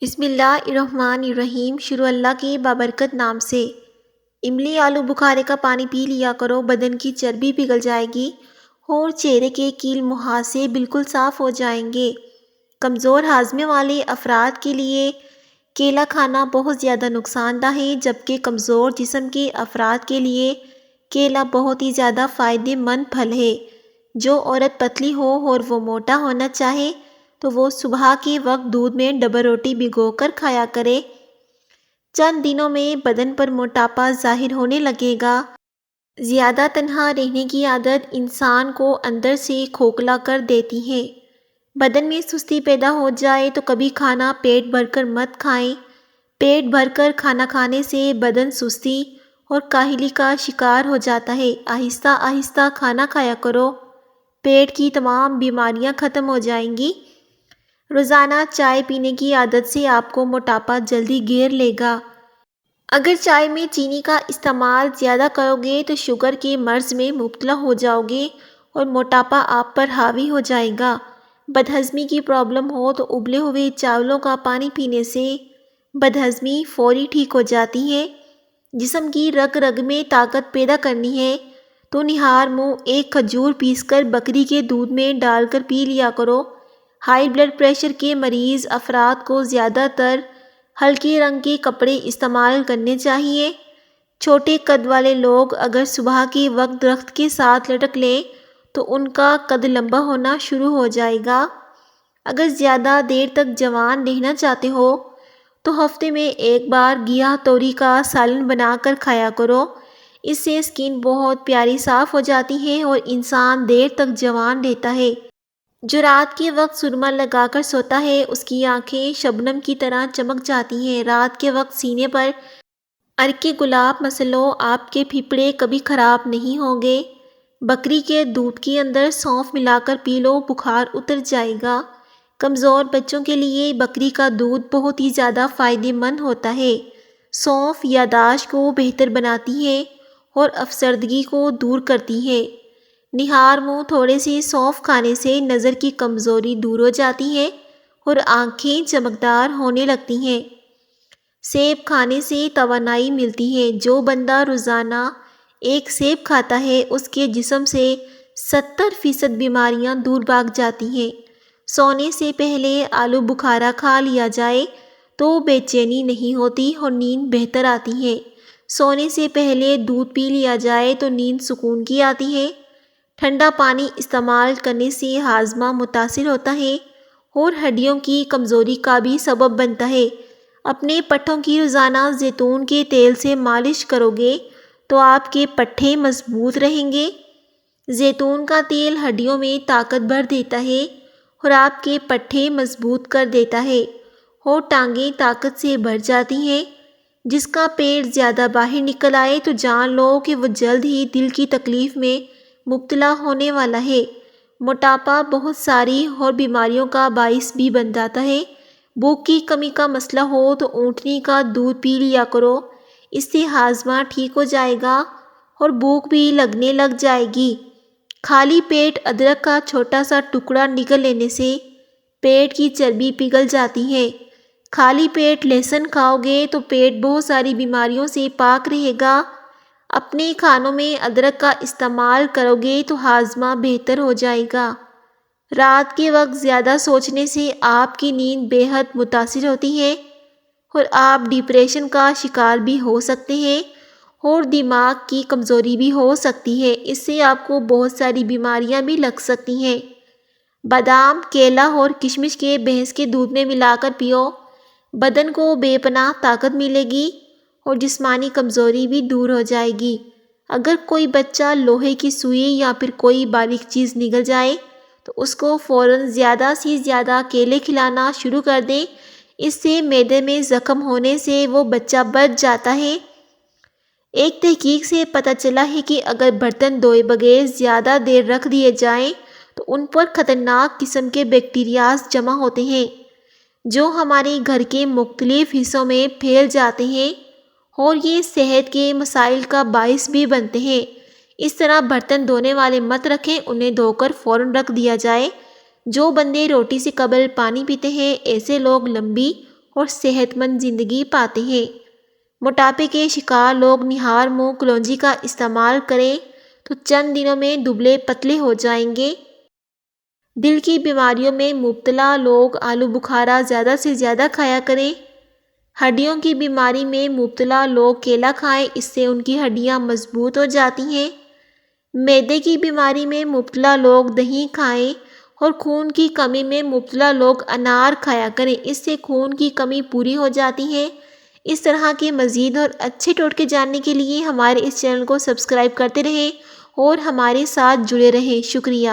بسم اللہ الرحمن الرحیم۔ شروع اللہ کے بابرکت نام سے۔ املی آلو بخارے کا پانی پی لیا کرو، بدن کی چربی پگھل جائے گی اور چہرے کے کیل مہاسے بالکل صاف ہو جائیں گے۔ کمزور ہاضمے والے افراد کے لیے کیلا کھانا بہت زیادہ نقصان دہ ہے، جبکہ کمزور جسم کے افراد کے لیے کیلا بہت ہی زیادہ فائدہ مند پھل ہے۔ جو عورت پتلی ہو اور وہ موٹا ہونا چاہے تو وہ صبح کے وقت دودھ میں ڈبل روٹی بھگو کر کھایا کرے۔ چند دنوں میں بدن پر موٹاپا ظاہر ہونے لگے گا۔ زیادہ تنہا رہنے کی عادت انسان کو اندر سے کھوکھلا کر دیتی ہے۔ بدن میں سستی پیدا ہو جائے تو کبھی کھانا پیٹ بھر کر مت کھائیں۔ پیٹ بھر کر کھانا کھانے سے بدن سستی اور کاہلی کا شکار ہو جاتا ہے۔ آہستہ آہستہ کھانا کھایا کرو، پیٹ کی تمام بیماریاں ختم ہو جائیں گی۔ روزانہ چائے پینے کی عادت سے آپ کو موٹاپا جلدی گھیر لے گا۔ اگر چائے میں چینی کا استعمال زیادہ کرو گے تو شوگر کے مرض میں مبتلا ہو جاؤ گے اور موٹاپا آپ پر حاوی ہو جائے گا۔ بدہضمی کی پرابلم ہو تو ابلے ہوئے چاولوں کا پانی پینے سے بدہضمی فوری ٹھیک ہو جاتی ہے۔ جسم کی رگ رگ میں طاقت پیدا کرنی ہے تو نہار منہ ایک کھجور پیس کر بکری کے دودھ میں ڈال کر پی لیا کرو۔ ہائی بلڈ پریشر کے مریض افراد کو زیادہ تر ہلکے رنگ کے کپڑے استعمال کرنے چاہیے۔ چھوٹے قد والے لوگ اگر صبح کے وقت درخت کے ساتھ لٹک لیں تو ان کا قد لمبا ہونا شروع ہو جائے گا۔ اگر زیادہ دیر تک جوان رہنا چاہتے ہو تو ہفتے میں ایک بار گیاہ توری کا سالن بنا کر کھایا کرو۔ اس سے اسکن بہت پیاری صاف ہو جاتی ہے اور انسان دیر تک جوان رہتا ہے۔ جو رات کے وقت سرما لگا کر سوتا ہے اس کی آنکھیں شبنم کی طرح چمک جاتی ہیں۔ رات کے وقت سینے پر عرق گلاب مس لو، آپ کے پھیپھڑے کبھی خراب نہیں ہوں گے۔ بکری کے دودھ کے اندر سونف ملا کر پی لو، بخار اتر جائے گا۔ کمزور بچوں کے لیے بکری کا دودھ بہت ہی زیادہ فائدہ مند ہوتا ہے۔ سونف یادداشت کو بہتر بناتی ہے اور افسردگی کو دور کرتی ہے۔ نہار منہ تھوڑے سے سونف کھانے سے نظر کی کمزوری دور ہو جاتی ہے اور آنکھیں چمکدار ہونے لگتی ہیں۔ سیب کھانے سے توانائی ملتی ہے۔ جو بندہ روزانہ ایک سیب کھاتا ہے اس کے جسم سے 70% بیماریاں دور بھاگ جاتی ہیں۔ سونے سے پہلے آلو بخارا کھا لیا جائے تو بے چینی نہیں ہوتی اور نیند بہتر آتی ہے۔ سونے سے پہلے دودھ پی لیا جائے تو نیند سکون کی آتی ہے۔ ٹھنڈا پانی استعمال کرنے سے ہاضمہ متاثر ہوتا ہے اور ہڈیوں کی کمزوری کا بھی سبب بنتا ہے۔ اپنے پٹھوں کی روزانہ زیتون کے تیل سے مالش کرو گے تو آپ کے پٹھے مضبوط رہیں گے۔ زیتون کا تیل ہڈیوں میں طاقت بھر دیتا ہے اور آپ کے پٹھے مضبوط کر دیتا ہے اور ٹانگیں طاقت سے بھر جاتی ہیں۔ جس کا پیٹ زیادہ باہر نکل آئے تو جان لو کہ وہ جلد ہی دل کی تکلیف میں مبتلا ہونے والا ہے۔ موٹاپا بہت ساری اور بیماریوں کا باعث بھی بن جاتا ہے۔ بھوک کی کمی کا مسئلہ ہو تو اونٹنی کا دودھ پی لیا کرو، اس سے ہاضمہ ٹھیک ہو جائے گا اور بھوک بھی لگنے لگ جائے گی۔ خالی پیٹ ادرک کا چھوٹا سا ٹکڑا نگل لینے سے پیٹ کی چربی پگھل جاتی ہے۔ خالی پیٹ لہسن کھاؤ گے تو پیٹ بہت ساری بیماریوں سے پاک رہے گا۔ اپنے کھانوں میں ادرک کا استعمال کرو گے تو ہاضمہ بہتر ہو جائے گا۔ رات کے وقت زیادہ سوچنے سے آپ کی نیند بے حد متاثر ہوتی ہے اور آپ ڈپریشن کا شکار بھی ہو سکتے ہیں اور دماغ کی کمزوری بھی ہو سکتی ہے۔ اس سے آپ کو بہت ساری بیماریاں بھی لگ سکتی ہیں۔ بادام، کیلا اور کشمش کے بھینس کے دودھ میں ملا کر پیو، بدن کو بے پناہ طاقت ملے گی اور جسمانی کمزوری بھی دور ہو جائے گی۔ اگر کوئی بچہ لوہے کی سوئی یا پھر کوئی باریک چیز نگل جائے تو اس کو فوراً زیادہ سے زیادہ کیلے کھلانا شروع کر دیں، اس سے معدے میں زخم ہونے سے وہ بچہ بچ جاتا ہے۔ ایک تحقیق سے پتہ چلا ہے کہ اگر برتن دھوئے بغیر زیادہ دیر رکھ دیے جائیں تو ان پر خطرناک قسم کے بیکٹیریاز جمع ہوتے ہیں جو ہمارے گھر کے مختلف حصوں میں پھیل جاتے ہیں اور یہ صحت کے مسائل کا باعث بھی بنتے ہیں۔ اس طرح برتن دھونے والے مت رکھیں، انہیں دھو کر فوراً رکھ دیا جائے۔ جو بندے روٹی سے قبل پانی پیتے ہیں ایسے لوگ لمبی اور صحت مند زندگی پاتے ہیں۔ موٹاپے کے شکار لوگ نہار منہ کلونجی کا استعمال کریں تو چند دنوں میں دبلے پتلے ہو جائیں گے۔ دل کی بیماریوں میں مبتلا لوگ آلو بخارا زیادہ سے زیادہ کھایا کریں۔ ہڈیوں کی بیماری میں مبتلا لوگ کیلا کھائیں، اس سے ان کی ہڈیاں مضبوط ہو جاتی ہیں۔ معدے کی بیماری میں مبتلا لوگ دہی کھائیں اور خون کی کمی میں مبتلا لوگ انار کھایا کریں، اس سے خون کی کمی پوری ہو جاتی ہے۔ اس طرح کے مزید اور اچھے ٹوٹکے جاننے کے لیے ہمارے اس چینل کو سبسکرائب کرتے رہیں اور ہمارے ساتھ جڑے رہیں۔ شکریہ۔